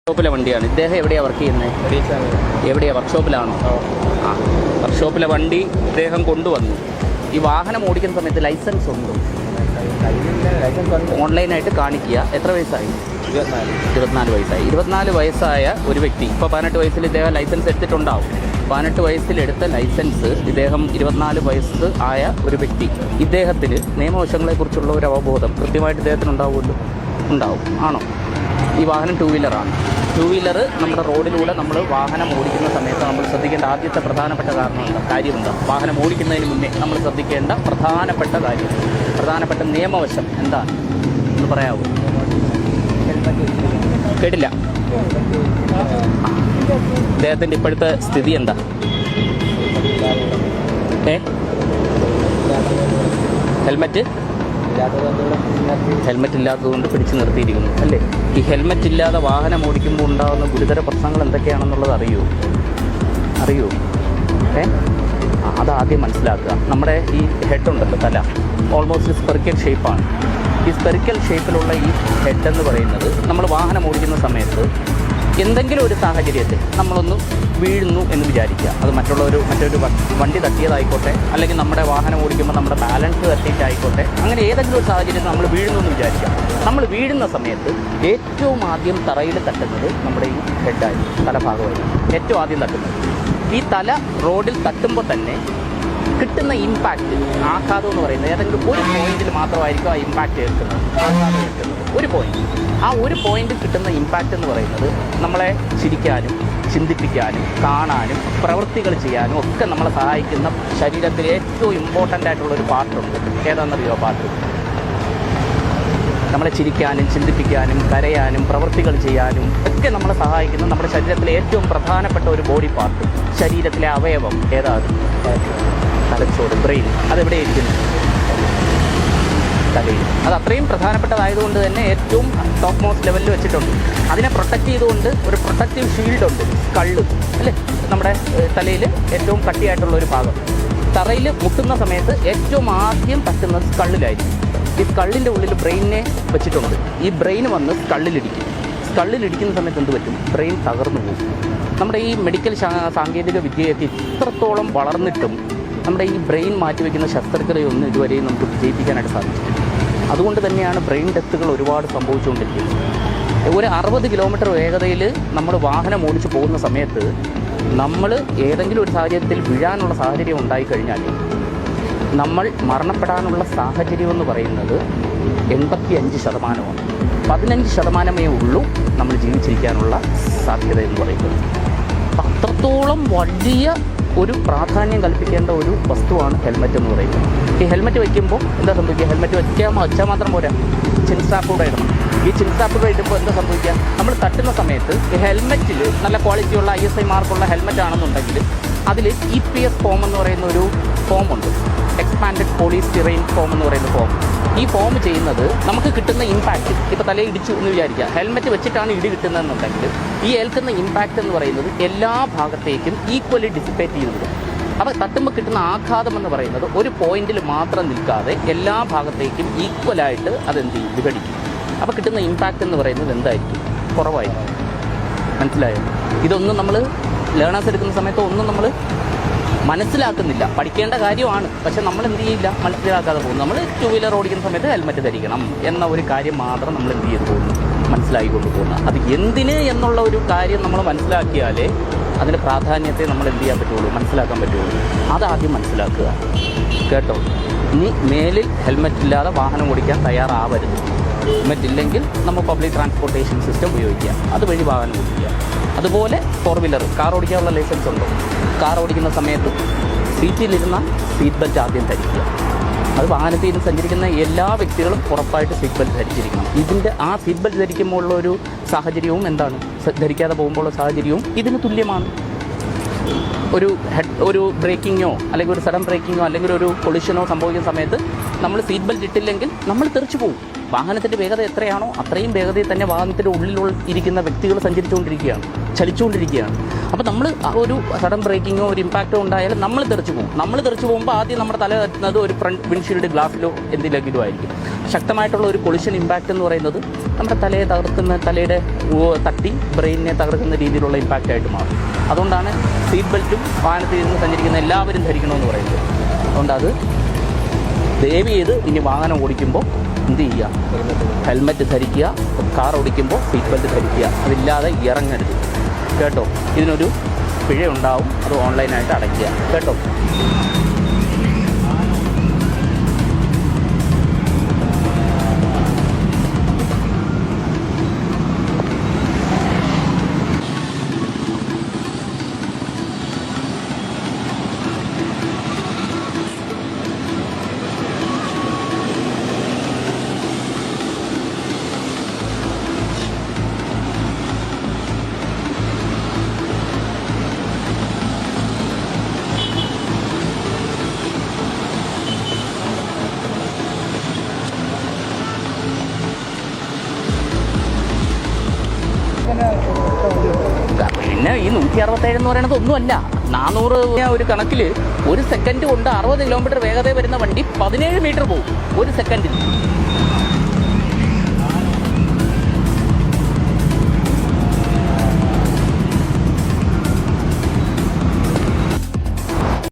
വർക്ക്ഷോപ്പിലെ വണ്ടിയാണ്. ഇദ്ദേഹം എവിടെയാണ് വർക്ക് ചെയ്യുന്നത്? എവിടെയാണ്? വർക്ക്ഷോപ്പിലാണോ? ആ, വർക്ക്ഷോപ്പിലെ വണ്ടി ഇദ്ദേഹം കൊണ്ടുവന്നു. ഈ വാഹനം ഓടിക്കുന്ന സമയത്ത് ലൈസൻസ് ഉണ്ടോ? ഓൺലൈനായിട്ട് കാണിക്കുക. എത്ര വയസ്സായി? 24 വയസ്സായി. 24 വയസ്സായ ഒരു വ്യക്തി ഇപ്പോൾ 18 വയസ്സിൽ ഇദ്ദേഹം ലൈസൻസ് എടുത്തിട്ടുണ്ടാവും. 18 വയസ്സിലെടുത്ത ലൈസൻസ് ഇദ്ദേഹം 24 വയസ്സ് ആയ ഒരു വ്യക്തി. ഇദ്ദേഹത്തിന് നിയമവശങ്ങളെക്കുറിച്ചുള്ള ഒരു അവബോധം കൃത്യമായിട്ട് ഇദ്ദേഹത്തിന് ഉണ്ടാവുമല്ലോ? ഉണ്ടാവും. ആണോ? ഈ വാഹനം 2 വീലറാണ്. 2 വീലർ നമ്മുടെ റോഡിലൂടെ നമ്മൾ വാഹനം ഓടിക്കുന്ന സമയത്ത് നമ്മൾ ശ്രദ്ധിക്കേണ്ട ആദ്യത്തെ പ്രധാനപ്പെട്ട കാര്യമെന്താ? വാഹനം ഓടിക്കുന്നതിന് മുന്നേ നമ്മൾ ശ്രദ്ധിക്കേണ്ട പ്രധാനപ്പെട്ട നിയമവശം എന്താണ് എന്ന് പറയാവൂ? കേട്ടില്ല. അദ്ദേഹത്തിൻ്റെ ഇപ്പോഴത്തെ സ്ഥിതി എന്താ? ഹെൽമെറ്റ് ഇല്ലാത്തതുകൊണ്ട് പിടിച്ചു നിർത്തിയിരിക്കുന്നു അല്ലേ? ഈ ഹെൽമെറ്റ് ഇല്ലാതെ വാഹനം ഓടിക്കുമ്പോൾ ഉണ്ടാകുന്ന ഗുരുതര പ്രശ്നങ്ങൾ എന്തൊക്കെയാണെന്നുള്ളത് അറിയൂ? അതാദ്യം മനസ്സിലാക്കുക. നമ്മുടെ ഈ ഹെഡ് ഉണ്ടല്ലോ, തല ഓൾമോസ്റ്റ് സ്പെറിക്കൽ ഷേപ്പാണ്. ഈ സ്പെറിക്കൽ ഷേപ്പിലുള്ള ഈ ഹെഡ് എന്ന് പറയുന്നത് നമ്മൾ വാഹനം ഓടിക്കുന്ന സമയത്ത് എന്തെങ്കിലും ഒരു സാഹചര്യത്തിൽ നമ്മളൊന്ന് വീഴുന്നു എന്ന് വിചാരിക്കുക. അത് മറ്റൊരു വണ്ടി തട്ടിയതായിക്കോട്ടെ, അല്ലെങ്കിൽ നമ്മുടെ വാഹനം ഓടിക്കുമ്പോൾ നമ്മുടെ ബാലൻസ് തട്ടിയിട്ടായിക്കോട്ടെ, അങ്ങനെ ഏതെങ്കിലും ഒരു സാഹചര്യത്തിൽ നമ്മൾ വീഴുന്നു എന്ന് വിചാരിക്കുക. നമ്മൾ വീഴുന്ന സമയത്ത് ഏറ്റവും ആദ്യം തറയിൽ തട്ടുന്നത് നമ്മുടെ ഈ ഹെഡായിരിക്കും, തലഭാഗമായിരിക്കും ഏറ്റവും ആദ്യം തട്ടുന്നത്. ഈ തല റോഡിൽ തട്ടുമ്പോൾ തന്നെ കിട്ടുന്ന ഇമ്പാക്റ്റ്, ആഘാതം എന്ന് പറയുന്നത് ഏതെങ്കിലും ഒരു പോയിന്റിൽ മാത്രമായിരിക്കും ആ ഇമ്പാക്റ്റ് ഏൽക്കുന്നത്, ആഘാതം ഏൽക്കുന്നത് ഒരു പോയിന്റ്. ആ ഒരു പോയിന്റിൽ കിട്ടുന്ന ഇമ്പാക്റ്റ് എന്ന് പറയുന്നത് നമ്മളെ ചിരിക്കാനും ചിന്തിപ്പിക്കാനും കാണാനും പ്രവൃത്തികൾ ചെയ്യാനും ഒക്കെ നമ്മളെ സഹായിക്കുന്ന ശരീരത്തിൽ ഏറ്റവും ഇമ്പോർട്ടൻ്റ് ആയിട്ടുള്ളൊരു പാർട്ടുണ്ട്. ഏതാണെന്നറിയോ പാർട്ട്? നമ്മളെ ചിരിക്കാനും ചിന്തിപ്പിക്കാനും കരയാനും പ്രവൃത്തികൾ ചെയ്യാനും ഒക്കെ നമ്മളെ സഹായിക്കുന്ന നമ്മുടെ ശരീരത്തിലെ ഏറ്റവും പ്രധാനപ്പെട്ട ഒരു ബോഡി പാർട്ട്, ശരീരത്തിലെ അവയവം ഏതാണ്? തലച്ചോറ്, ബ്രെയിൻ. അതെവിടെ ഇരിക്കുന്നു? തലയിൽ. അത് അത്രയും പ്രധാനപ്പെട്ടതായതുകൊണ്ട് തന്നെ ഏറ്റവും ടോപ്പ് മോസ്റ്റ് ലെവലിൽ വെച്ചിട്ടുണ്ട്. അതിനെ പ്രൊട്ടക്റ്റ് ചെയ്തുകൊണ്ട് ഒരു പ്രൊട്ടക്റ്റീവ് ഷീൽഡുണ്ട്, സ്കള്ള് അല്ലേ? നമ്മുടെ തലയിൽ ഏറ്റവും കട്ടിയായിട്ടുള്ള ഒരു ഭാഗം. തറയിൽ മുട്ടുന്ന സമയത്ത് ഏറ്റവും ആദ്യം തട്ടുന്നത് സ്കള്ളിലായിരിക്കും. ഈ സ്കള്ളിൻ്റെ ഉള്ളിൽ ബ്രെയിനിനെ വെച്ചിട്ടുണ്ട്. ഈ ബ്രെയിൻ വന്ന് സ്കള്ളിലിടിക്കുന്ന സമയത്ത് എന്ത് പറ്റും? ബ്രെയിൻ തകർന്നു പോകും. നമ്മുടെ ഈ മെഡിക്കൽ സാങ്കേതിക വിദ്യയൊക്കെ ഇത്രത്തോളം വളർന്നിട്ടും നമ്മുടെ ഈ ബ്രെയിൻ മാറ്റിവെക്കുന്ന ശസ്ത്രക്രിയയൊന്നും ഇതുവരെയും നമുക്ക് വിജയിപ്പിക്കാനായിട്ട് സാധിക്കും. അതുകൊണ്ട് തന്നെയാണ് ബ്രെയിൻ ഡെത്തുകൾ ഒരുപാട് സംഭവിച്ചുകൊണ്ടിരിക്കുന്നത്. ഒരു 60 കിലോമീറ്റർ വേഗതയിൽ നമ്മൾ വാഹനം ഓടിച്ചു പോകുന്ന സമയത്ത് നമ്മൾ ഏതെങ്കിലും ഒരു സാഹചര്യത്തിൽ വീഴാനുള്ള സാഹചര്യം ഉണ്ടായിക്കഴിഞ്ഞാൽ നമ്മൾ മരണപ്പെടാനുള്ള സാഹചര്യം എന്ന് പറയുന്നത് 85%. 15% ഉള്ളൂ നമ്മൾ ജീവിച്ചിരിക്കാനുള്ള സാധ്യത എന്ന് പറയുന്നത്. അത്രത്തോളം വലിയ ഒരു പ്രാധാന്യം കൽപ്പിക്കേണ്ട ഒരു വസ്തുവാണ് ഹെൽമെറ്റ് എന്ന് പറയുന്നത്. ഈ ഹെൽമെറ്റ് വയ്ക്കുമ്പോൾ എന്താ സംഭവിക്കുക? ഹെൽമെറ്റ് വെച്ചാൽ മാത്രം പോരാ, ചിൻ സ്ട്രാപ്പ് കൂടെ ഇടണം. ഈ ചിൻ സ്ട്രാപ്പ് കൂടെ ഇടുമ്പോൾ എന്താ സംഭവിക്കുക? നമ്മൾ തട്ടുന്ന സമയത്ത് ഈ ഹെൽമെറ്റിൽ നല്ല ക്വാളിറ്റിയുള്ള ISI മാർക്കുള്ള ഹെൽമെറ്റ് ആണെന്നുണ്ടെങ്കിൽ അതിൽ EPS ഫോം എന്ന് പറയുന്ന ഒരു ഫോമുണ്ട്, എക്സ്പാൻഡഡ് പോളിസ്റ്റിറൈൻ ഫോം എന്ന് പറയുന്ന ഫോം. ഈ ഫോം ചെയ്യുന്നത് നമുക്ക് കിട്ടുന്ന ഇമ്പാക്റ്റ്, ഇപ്പോൾ തലയിൽ ഇടിച്ചു എന്ന് വിചാരിക്കുക, ഹെൽമെറ്റ് വെച്ചിട്ടാണ് ഇടി കിട്ടുന്നതെന്നുണ്ടെങ്കിൽ ഈ ഏൽക്കുന്ന ഇമ്പാക്റ്റ് എന്ന് പറയുന്നത് എല്ലാ ഭാഗത്തേക്കും ഈക്വലി ഡിസിപ്പേറ്റ് ചെയ്യുന്നത്. അപ്പോൾ തട്ടുമ്പോൾ കിട്ടുന്ന ആഘാതം എന്ന് പറയുന്നത് ഒരു പോയിന്റിൽ മാത്രം നിൽക്കാതെ എല്ലാ ഭാഗത്തേക്കും ഈക്വലായിട്ട് അതെന്ത് ചെയ്യും? വിഘടിക്കും. അപ്പോൾ കിട്ടുന്ന ഇമ്പാക്റ്റ് എന്ന് പറയുന്നത് എന്തായിരിക്കും? കുറവായിരിക്കും. മനസ്സിലായോ? ഇതൊന്നും നമ്മൾ ലേണേഴ്സ് എടുക്കുന്ന സമയത്ത് ഒന്നും നമ്മൾ മനസ്സിലാക്കുന്നില്ല. പഠിക്കേണ്ട കാര്യമാണ്, പക്ഷെ നമ്മൾ എന്ത് ചെയ്യില്ല, മനസ്സിലാക്കാതെ പോകുന്നു. നമ്മൾ 2 വീലർ ഓടിക്കുന്ന സമയത്ത് ഹെൽമെറ്റ് ധരിക്കണം എന്ന ഒരു കാര്യം മാത്രം നമ്മൾ എന്ത് ചെയ്ത് പോകുന്നു? മനസ്സിലാക്കിക്കൊണ്ട് പോകുന്നു. അത് എന്തിന് എന്നുള്ള ഒരു കാര്യം നമ്മൾ മനസ്സിലാക്കിയാലേ അതിൻ്റെ പ്രാധാന്യത്തെ നമ്മൾ എന്ത് ചെയ്യാൻ പറ്റുള്ളൂ? മനസ്സിലാക്കാൻ പറ്റുള്ളൂ. അതാദ്യം മനസ്സിലാക്കുക, കേട്ടോ? ഇനി മേലിൽ ഹെൽമെറ്റ് ഇല്ലാതെ വാഹനം ഓടിക്കാൻ തയ്യാറാവരുത്. ഹെൽമെറ്റ് ഇല്ലെങ്കിൽ നമ്മൾ പബ്ലിക് ട്രാൻസ്പോർട്ടേഷൻ സിസ്റ്റം ഉപയോഗിക്കുക, അതുവഴി വാഹനം ഓടിക്കുക. അതുപോലെ 4 വീലർ കാർ ഓടിക്കാനുള്ള ലൈസൻസ് ഉണ്ടോ? കാർ ഓടിക്കുന്ന സമയത്ത് സീറ്റിലിരുന്ന സീറ്റ് ബെൽറ്റ് ആദ്യം ധരിക്കുക. അത് വാഹനത്തിൽ നിന്ന് സഞ്ചരിക്കുന്ന എല്ലാ വ്യക്തികളും ഉറപ്പായിട്ട് സീറ്റ് ബെൽറ്റ് ധരിച്ചിരിക്കണം. ഇതിൻ്റെ ആ സീറ്റ് ബെൽറ്റ് ധരിക്കുമ്പോൾ ഉള്ള ഒരു സാഹചര്യവും എന്താണ്? ധരിക്കാതെ പോകുമ്പോഴുള്ള സാഹചര്യവും ഇതിന് തുല്യമാണ്. ഒരു ബ്രേക്കിങ്ങോ അല്ലെങ്കിൽ ഒരു സഡൻ ബ്രേക്കിങ്ങോ അല്ലെങ്കിൽ ഒരു കൊളിഷനോ സംഭവിക്കുന്ന സമയത്ത് നമ്മൾ സീറ്റ് ബെൽറ്റ് ഇട്ടില്ലെങ്കിൽ നമ്മൾ തെറിച്ചു പോകും. വാഹനത്തിൻ്റെ വേഗത എത്രയാണോ അത്രയും വേഗതയിൽ തന്നെ വാഹനത്തിൻ്റെ ഉള്ളിലുള്ള ഇരിക്കുന്ന വ്യക്തികൾ സഞ്ചരിച്ചുകൊണ്ടിരിക്കുകയാണ്, ചലിച്ചുകൊണ്ടിരിക്കുകയാണ്. അപ്പോൾ നമ്മൾ ഒരു സഡൻ ബ്രേക്കിങ്ങോ ഒരു ഇമ്പാക്റ്റോ ഉണ്ടായാലും നമ്മൾ തെറിച്ച് പോകും. നമ്മൾ തെറിച്ച് പോകുമ്പോൾ ആദ്യം നമ്മുടെ തല എത്തുന്നത് ഒരു ഫ്രണ്ട് വിൻഷീൽഡ് ഗ്ലാസ്സിലോ എന്തിലെങ്കിലും ആയിരിക്കും. ശക്തമായിട്ടുള്ള ഒരു കൊളിഷൻ ഇമ്പാക്റ്റ് എന്ന് പറയുന്നത് നമ്മുടെ തലയെ തകർക്കുന്ന, തലയുടെ തട്ടി ബ്രെയിനിനെ തകർക്കുന്ന രീതിയിലുള്ള ഇമ്പാക്റ്റായിട്ട് മാറും. അതുകൊണ്ടാണ് സീറ്റ് ബെൽറ്റും വാഹനത്തിൽ ഇരുന്ന് സഞ്ചരിക്കുന്ന എല്ലാവരും ധരിക്കണമെന്ന് പറയുന്നത്. അതുകൊണ്ട് അത് ദയവ് ചെയ്ത് ഇനി വാഹനം ഓടിക്കുമ്പോൾ എന്ത് ചെയ്യുക, ഹെൽമെറ്റ് ധരിക്കുക, കാർ ഓടിക്കുമ്പോൾ സീറ്റ് ബെൽറ്റ് ധരിക്കുക, അതില്ലാതെ ഇറങ്ങരുത് കേട്ടോ. ഇതിനൊരു പിഴ ഉണ്ടാവും, അത് ഓൺലൈനായിട്ട് അടയ്ക്കുക കേട്ടോ. പിന്നെ ഈ 167 എന്ന് പറയുന്നത് ഒന്നുമല്ല. 400 ഒരു കണക്കിൽ 1 സെക്കൻഡ് കൊണ്ട് 60 കിലോമീറ്റർ വേഗത വരുന്ന വണ്ടി 17 മീറ്റർ പോകും 1 സെക്കൻഡിൽ.